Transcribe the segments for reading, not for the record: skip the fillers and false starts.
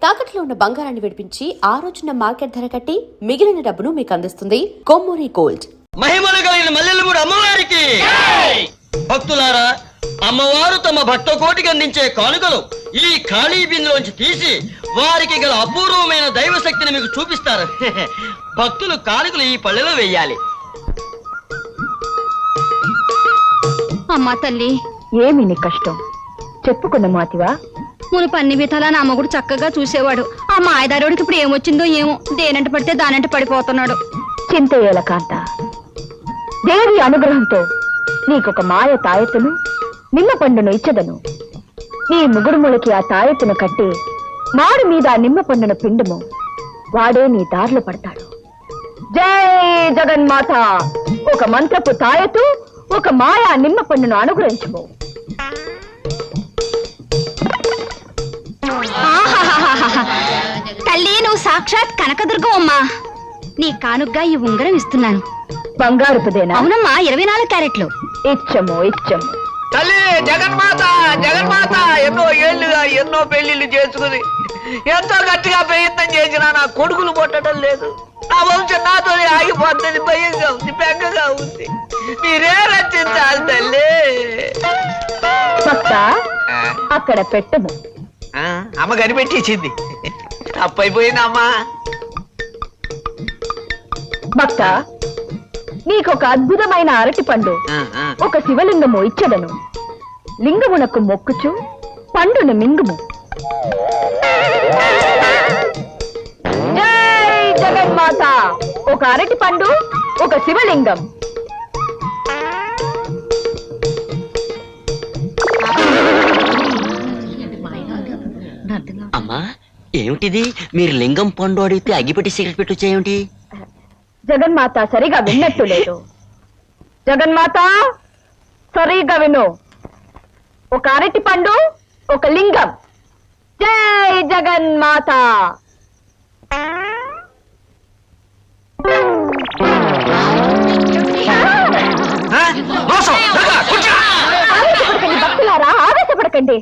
తాకట్లో ఉన్న బంగారాన్ని విడిపించి ఆ రోజున మార్కెట్ ధర కట్టి మిగిలిన డబ్బును మీకు అందిస్తుంది కొమ్మూరి గోల్డ్. మహిమలు కలిగిన మల్లెలమూడి అమ్మవారికి భక్తులారా, అమ్మవారు తమ భక్త కోటికి అందించే కానుకలు ఈ ఖాళీ బిందులోంచి తీసి వారికి గల అపూర్వమైన దైవ శక్తిని మీకు చూపిస్తారు. భక్తులు కానుకలు ఈ పళ్ళెలో వెయ్యాలి. అమ్మా తల్లి, ఏమి నీ కష్టం చెప్పుకున్న మాతివా? మునుపు అన్ని విధాలా నా మొగుడు చక్కగా చూసేవాడు. ఆ మాయదారుడికి ఇప్పుడు ఏమొచ్చిందో ఏమో, దేనంట పడితే దానంట పడిపోతున్నాడు. చింతయ్యేల కాంత, దేవి అనుగ్రహంతో నీకొక మాయ తాయెత్తును నిమ్మ పండును ఇచ్చదను. నీ ముగుడుములకి ఆ తాయెత్తును కట్టి మాడు మీద ఆ నిమ్మ పండును పిండుము, వాడే నీ దారిలో పడతాడు. జై జగన్మాత! ఒక మంత్రపు తాయెత్తు, ఒక మాయా నిమ్మ పండును అనుగ్రహించుకో. తల్లి, నువ్వు సాక్షాత్ కనకదుర్గం అమ్మా. నీ కానుగ్గా ఈ ఉంగరం ఇస్తున్నాను. బంగారుపుదేనా? అవునమ్మా, 24 క్యారెట్లు. ఇచ్చము ఇచ్చము. తల్లి జగన్మాత, జగన్మాత ఎన్నో ఏళ్లుగా ఎన్నో పెళ్లిళ్ళు చేసుకుని ఎంతో గట్టిగా ప్రయత్నం చేసినా నా కొడుకులు పుట్టడం లేదు. నా వంశం నాతోనే ఆగిపోతుంది. భయంగా ఉంది, బెంగగా ఉంది. మీరే రచించాలి తల్లి. భక్త, అక్కడ పెట్టము. అమ్మ కనిపెట్టేసింది. తప్పైపోయిందమ్మా. భక్త, నీకొక అద్భుతమైన అరటి పండు, ఒక శివలింగము ఇచ్చదను. లింగమునకు మొక్కుచు పండును మింగుము. జై జగన్మాత! ఒక అరటి పండు, ఒక శివలింగం. అమ్మా, ఏమిటిది? మీరు లింగం పండు అడిగితే అగ్గిపెట్టి సిగరెట్ పెట్టి వచ్చేయేమిటి? జగన్మాత సరిగా విన్నట్టు లేదు. జగన్మాత సరిగా విను. ఒక అరటి పండు, ఒక లింగం. జై జగన్మాత! ఆవేశపడకండి భక్తులారా, ఆవేశపడకండి.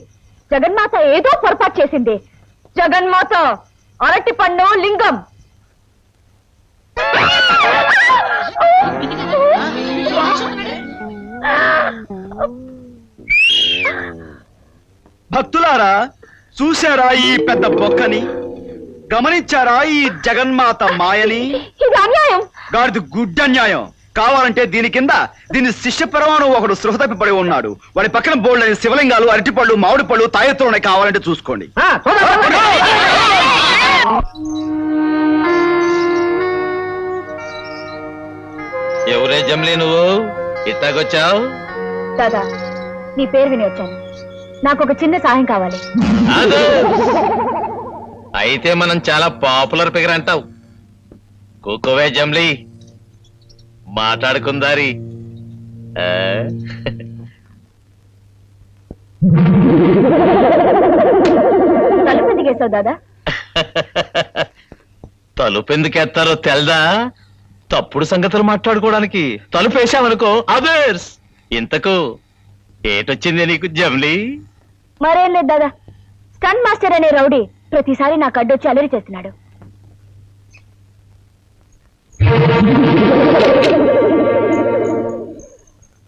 జగన్మాత ఏదో పొరపాటు చేసింది. జగన్మాత అరటి పండు, లింగం. భక్తులారా, చూశారా ఈ పెద్ద బొక్కని? గమనించారా ఈ జగన్మాత మాయని? ఇది అన్యాయం. గాడిది గుడ్డన్యాయం. కావాలంటే దీని కింద దీని శిష్య పరమాణు ఒకడు సృహ తప్పిపడి ఉన్నాడు. వాడి పక్కన బోల్డని శివలింగాలు, అరటిపళ్ళు, మామిడి పళ్ళు, తాయెత్తులు ఉన్నాయి. కావాలంటే చూసుకోండి. ఎవరే జమ్లీ, నువ్వు ఇట్టాకొచ్చావు? దాదా, నీ పేరు విని వచ్చాను. నాకు ఒక చిన్న సహాయం కావాలి. అయితే మనం చాలా పాపులర్ ఫిగర్ అంటావు. కూకోవే జమ్లీ, మాట్లాడుకుందారి. తలుపు దిగేసావు దాదా. తలుపు ఎందుకెత్తారో తెల్దా? తప్పుడు సంగతులు మాట్లాడుకోవడానికి. తలుపు వేసామనుకో అదర్స్. ఇంతకు ఏటొచ్చింది నీకు జమ్లీ? మరేం లేదు దాదా, స్టన్ మాస్టర్ అనే రౌడీ ప్రతిసారి నాకు అడ్డొచ్చి అలరి చేస్తున్నాడు.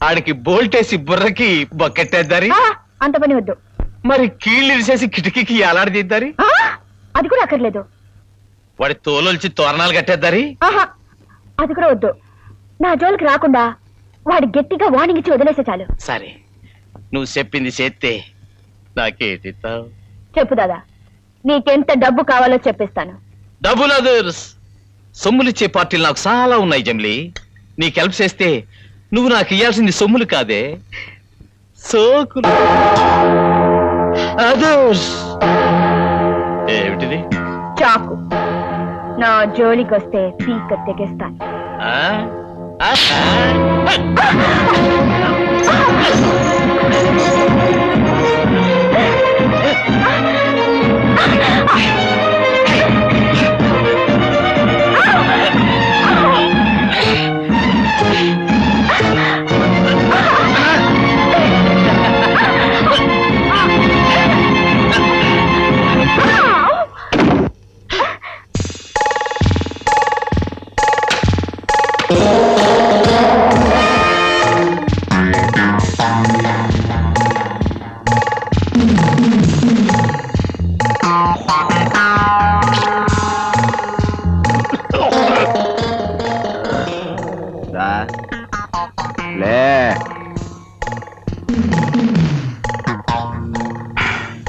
ఆడికి బోల్టేసి బుర్రకి బొక్కెట్టేద్దారి. అంత పని వద్దు. మరి కీళ్ళు విరిసేసి కిటికీకి ఎలాడదీద్దారి. అది కూడా అక్కర్లేదు. వాడి తోలొల్చి తోరణాలు కట్టేద్దారి. అది కూడా వద్దు. నా జోలికి రాకుండా వాడి గట్టిగా వార్నింగ్ ఇచ్చి వదిలేసే చాలు. సరే, నువ్వు చెప్పింది చేస్తే నాకేటిస్తావు? చెప్పు దాదా, నీకెంత డబ్బు కావాలో చెప్పిస్తాను. డబ్బులు అదర్స్. సొమ్ములిచ్చే పార్టీలు నాకు చాలా ఉన్నాయి జమ్లీ. నీకు హెల్ప్ చేస్తే నువ్వు నాకు ఇయ్యాల్సింది సొమ్ములు కాదే, సోకులు. అదర్స్. ఏమిటిది? చాకు. నా జోలికి వస్తే పీక తెగేస్తాను.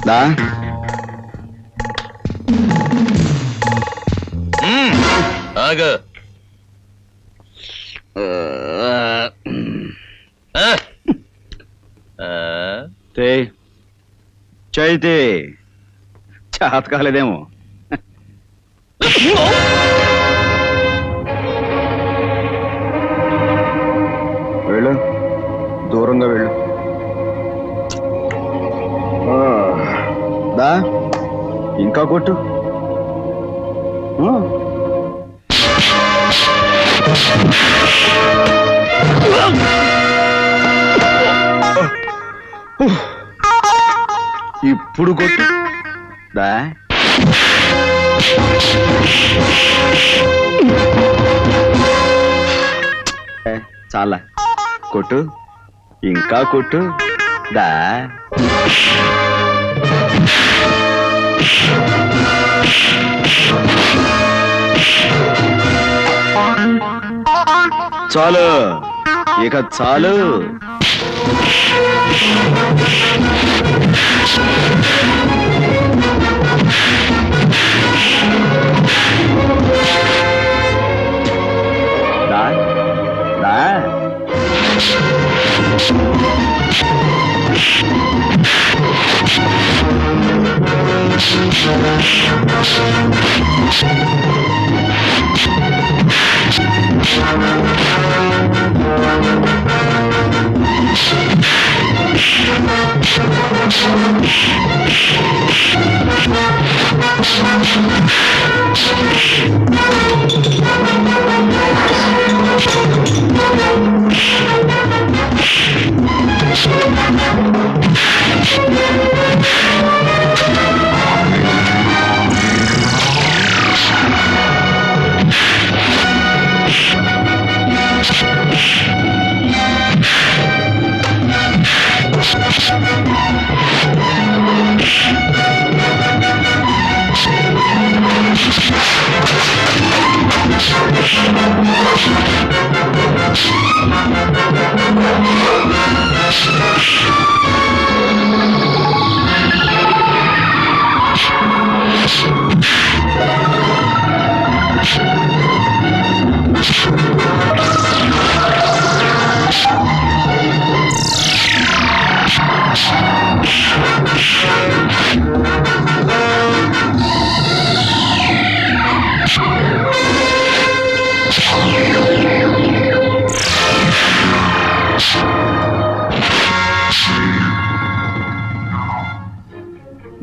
దా ఆగు. ఆ. ఆ. చైతే చేత కాలేదేమో. వెళ్ళు, దూరంగా వెళ్ళు. దా ఇంకా కొట్టు. ఇప్పుడు కొట్టు. దా చాలా కొట్టు, ఇంకా కొట్టు. దా చాలు, ఇక చాలు. దా దా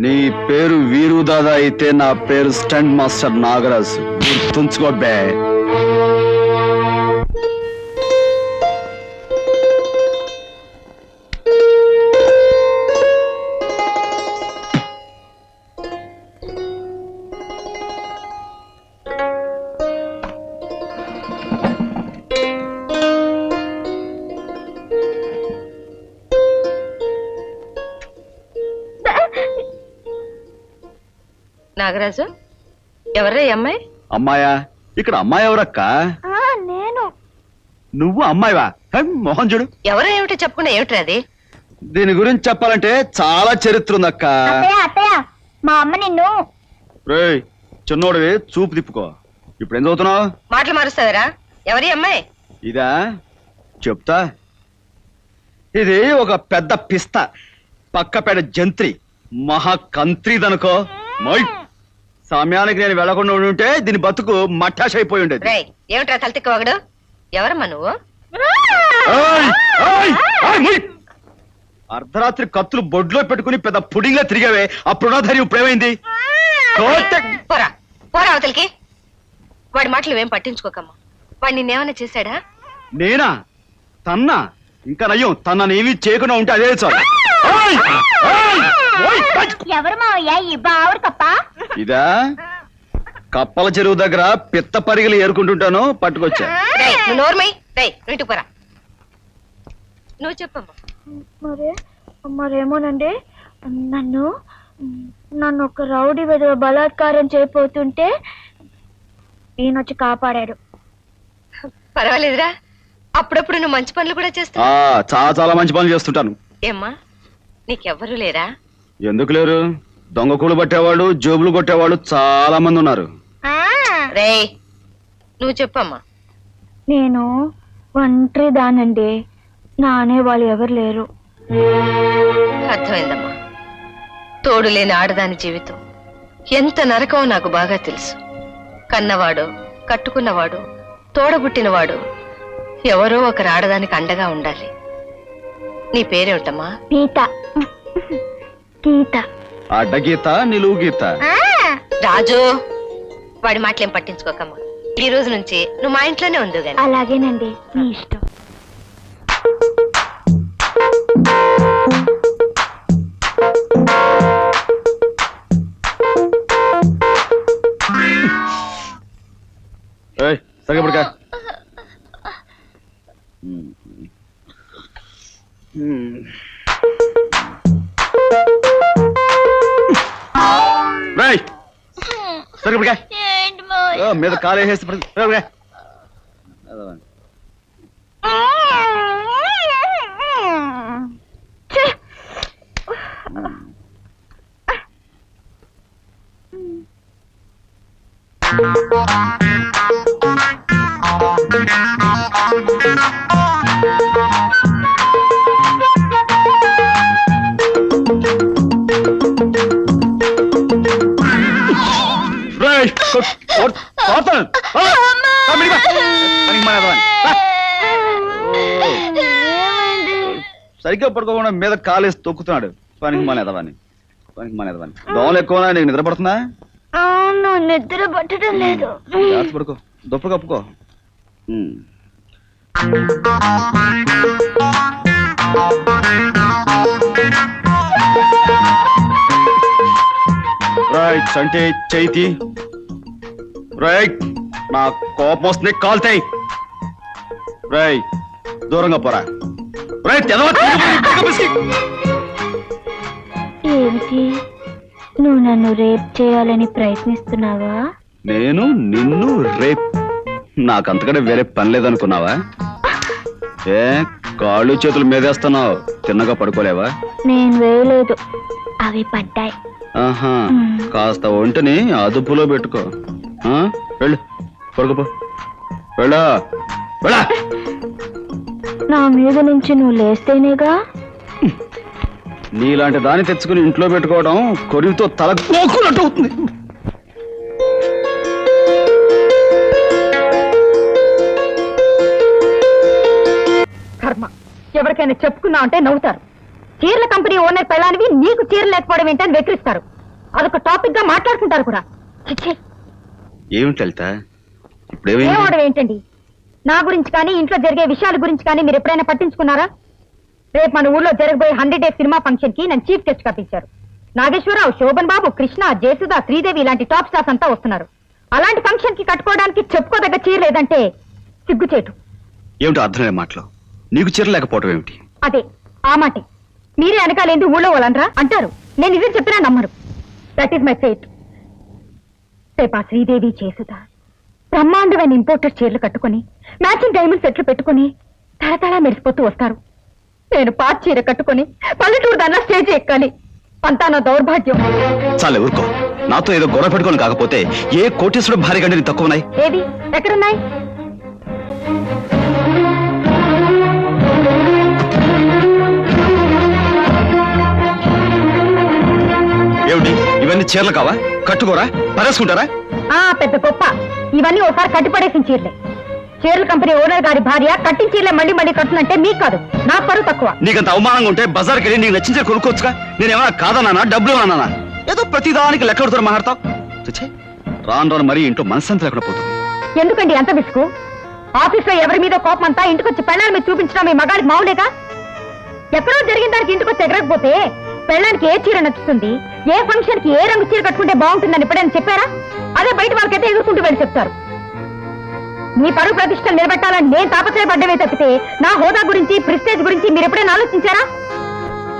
నీ పేరు వీరు దాదా అయితే నా పేరు స్టంట్ మాస్టర్ నాగరాజు. గుర్తుంచుకో బే. నాగరాజు, ఎవరా ఈ అమ్మాయి? అమ్మాయా? ఇక్కడ అమ్మాయి ఎవరక్క? నేను. నువ్వు అమ్మాయివా? మోహన్ చూడు. ఎవరో ఏమిటో చెప్పకుండా ఏమిట్రా అది? దీని గురించి చెప్పాలంటే చాలా చరిత్ర ఉందక్క. అత్తయ్య మా అమ్మ నిన్ను. రేయ్ చిన్నోడివి, చూపు తిప్పుకో. ఇప్పుడు ఏం చదువుతున్నావు? మాటలు మారుస్తావరా? ఎవరి అమ్మాయి? ఇదా చెప్తా. ఇది ఒక పెద్ద పిస్త, పక్కపేట జంత్రి, మహాకంత్రిదనుకో. సమయానికి నేను వెళ్లకుండా ఉంటే దీని బతుకు మట్టాష అయిపోయి ఉండేది. రేయ్, ఏమిట్రా తలతిక్కవగడు? ఎవరమ్మా నువ్వు? ఏయ్, ఏయ్, ఏయ్, ముయ్. అర్ధరాత్రి కత్తులు బొడ్లో పెట్టుకుని పెద్ద పుడింగ్లా తిరిగావే, అప్పుడున్న ధైర్యం ఇప్పుడేమైంది? పోరా పోరా అవతలికి. వాడి మాటలు ఏం పట్టించుకోకమ్మా. వాడు నిన్నేమన్నా చేశాడా? నేనా? తన్నా? ఇంకా నయ్యం, తననేమి చేయకుండా ఉంటే అదే చాలు. ఏయ్, ఏయ్, ఓయ్, ఏయ్. ఎవరు మావయ్య ఈ బావురు కప్ప? ఇదా కప్పల చెరువు దగ్గర పిత్త పరిగలు ఏరుకుంటుంటాను, పట్టుకొచ్చా. రేయ్, నువ్వు నోర్మై. రేయ్, నువ్వు ఇంటికి పోరా. నువ్వు చెప్పమ్మా. మరేమోనండి, నన్ను ఒక రౌడీ విధవ బలాత్కారం చేయబోతుంటే ఈయనొచ్చి కాపాడాడు. పర్వాలేదురా, అప్పుడప్పుడు నువ్వు మంచి పనులు కూడా చేస్తావు. చాలా చాలా మంచి పనులు చేస్తుంటాను. ఏమ్మా, నీకెవ్వరూ లేరా? ఎందుకు లేరు? దొంగ కూలు పట్టేవాళ్ళు, జోబులు కొట్టేవాళ్ళు చాలా మంది ఉన్నారు. రేయ్ నువ్వు చెప్పమ్మా. నేను ఒంటరి దానండి, నానే వాళ్ళు ఎవరు లేరు. అర్థమైందమ్మా. తోడు లేని ఆడదాని జీవితం ఎంత నరకమో నాకు బాగా తెలుసు. కన్నవాడు, కట్టుకున్నవాడు, తోడబుట్టినవాడు ఎవరో ఒకరు ఆడదానికి అండగా ఉండాలి. నీ పేరేమిటమ్మా? గీత. గీత. అడ్డగీత, నిలువు గీత. రాజు, వాడి మాటలేం పట్టించుకోకమ్మా. ఈ రోజు నుంచి నువ్వు మా ఇంట్లోనే ఉండు గాని. అలాగేనండి, మీ ఇష్టం. ఏయ్, సరిగ్గా మీద కాలేసి సరిగ్గా పడుకోకుండా మీద కాలేసి తొక్కుతున్నాడు. పనికి మానేదవాని, పనికి మానేదవాని. దోమలు ఎక్కువ. నీకు నిద్ర పడుతుందా? అవును, నిద్ర పట్టడం లేదు. జాగ్రత్త పడుకో, దుప్ప కప్పుకో. రైట్ అంటే చైతి. రైట్, నా కోపం వస్తుంది, కాల్తాయి. రైట్, దూరంగా పోరా. రైట్, ఏమిటి, నువ్వు నన్ను రేప్ చేయాలని ప్రయత్నిస్తున్నావా? నేను నిన్ను రేప్? నాకంతకంటే వేరే పని లేదనుకున్నావా? ఏ కాళ్ళు చేతులు మీదేస్తున్నావు, తిన్నగా పడుకోలేవా? నేను వేయలేదు, అవి పడ్డాయి. ఆహా, కాస్త ఒంటిని అదుపులో పెట్టుకో. వెళ్ళు, పడుకోపో. వెళ్ళా వెళ్ళా. నా మీద నుంచి నువ్వు లేస్తేనేగా. నీలాంటి దాన్ని తెచ్చుకుని ఇంట్లో పెట్టుకోవడం కొరివితో తల కోకున్నట్టు అవుతుంది. కర్మ, ఎవరికైనా చెప్పుకున్నావు అంటే నవ్వుతారు. చీరల కంపెనీ ఓనర్ పెళ్ళానివి నీకు చీర లేకపోవడం ఏంటని వెక్కిరిస్తారు. అదొక టాపిక్ గా మాట్లాడుకుంటారు కూడా. ఏమిటి లలిత, ఏమవడం ఏంటండి? నా గురించి కానీ ఇంట్లో జరిగే విషయాల గురించి కానీ మీరు ఎప్పుడైనా పట్టించుకున్నారా? రేపు మన ఊళ్ళో జరగబోయే 100 Days సినిమా ఫంక్షన్ కి నన్ను చీఫ్ గెస్ట్ గా పిలిచారు. నాగేశ్వరరావు, శోభన్ బాబు, కృష్ణ, జయసుధ, శ్రీదేవి ఇలాంటి టాప్ స్టార్స్ అంతా వస్తున్నారు. అలాంటి ఫంక్షన్ కి కట్టుకోవడానికి చెప్పుకోదగ్గ చీర లేదంటే సిగ్గుచేటు. ఏమిటో అర్థమైన మాటలు. నీకు చీర లేకపోవడం ఏమిటి? అదే ఆ మాటే. మీరే అనకాలేంది ఊళ్ళో వాళ్ళనరా అంటారు. నేను నిజం చెప్పినా నమ్మరు. That is my fate. రేపా శ్రీదేవి, జయసుధ బ్రహ్మాండమైన ఇంపోర్టెడ్ చీరలు కట్టుకుని మ్యాచింగ్ డైమండ్ సెట్లు పెట్టుకుని తళతళ మెరిసిపోతూ వస్తారు. నేను పాత చీర కట్టుకుని పల్లెటూరు దాన్నా స్టేజ్ ఎక్కాలి. అంతా నా దౌర్భాగ్యం. చాలే ఊరుకో. నాతో ఏదో గొడవ పెట్టుకోని కాకపోతే ఏ కోటీశ్వరుడు భార్య కంటే నీ తక్కువ ఉన్నాయి? ఏది, ఎక్కడున్నాయి? ఏమిటి ఇవన్నీ చీరలు కావా? కట్టుకోరా, పరేసుకుంటారా? పెద్ద గొప్ప. ఇవన్నీ ఒకసారి కట్టిపడేసిన చీరలే. చీరల కంపెనీ ఓనర్ గారి భార్య కట్టిన చీరలే మళ్ళీ మళ్ళీ కట్టునంటే మీకు కాదు, నా పరువు తక్కువ. నీకంత అవమానంగా ఉంటే బజార్కి వెళ్ళి నీకు నచ్చించే కొనుక్కోవచ్చుగా. నేనేమన్నా కాదన్నానా? డబ్బులు అన్నానా? ఏదో ప్రతిదానికి లెక్క కడుతున్నా మాట్లాడతావు. రాను రాను మరీ ఇంట్లో మనశ్శాంతి లేకుండా పోతుంది. ఎందుకండి అంత విసుగు? ఆఫీస్ లో ఎవరి మీద కోపం అంతా ఇంటికి వచ్చి పెళ్ళాల మీద చూపించడం మీ మగాడికి మావులేగా? ఎక్కడో జరిగిన దానికి ఇంటికి వచ్చి ఎగరకపోతే పెళ్ళానికి ఏ చీర నచ్చుతుంది, ఏ ఫంక్షన్ కి ఏ రంగు చీర కట్టుకుంటే బాగుంటుందని ఎప్పుడైనా చెప్పారా? అదే బయట వాళ్ళకైతే ఎదుర్కొంటూ వెళ్ళి చెప్తారు. మీ పరువు ప్రతిష్టలు నిలబెట్టాలని నేను తాపత్రయపడ్డమే తప్పితే నా హోదా గురించి, ప్రెస్టేజ్ గురించి మీరు ఎప్పుడైనా ఆలోచించారా?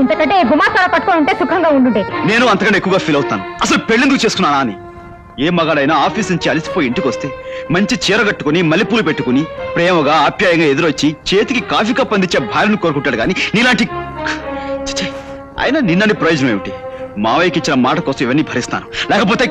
ఇంతకంటే గుమాసాల పట్టుకొని ఉంటే సుఖంగా ఉండుండే. నేను అంతకంటే ఎక్కువగా ఫీల్ అవుతాను. అసలు పెళ్ళెందుకు చేసుకున్నానా అని. ఏ మగాడైనా ఆఫీస్ నుంచి అలసిపోయి ఇంటికి వస్తే మంచి చీర కట్టుకుని మల్లెపూలు పెట్టుకుని ప్రేమగా ఆప్యాయంగా ఎదురొచ్చి చేతికి కాఫీ కప్ అందించే భార్యను కోరుకుంటాడు. కానీ నీలాంటి అయినా నిన్నని ప్రయోజనం ఏమిటి? మావయ్యకి ఇచ్చిన మాట కోసం ఇవన్నీ భరిస్తాను, లేకపోతే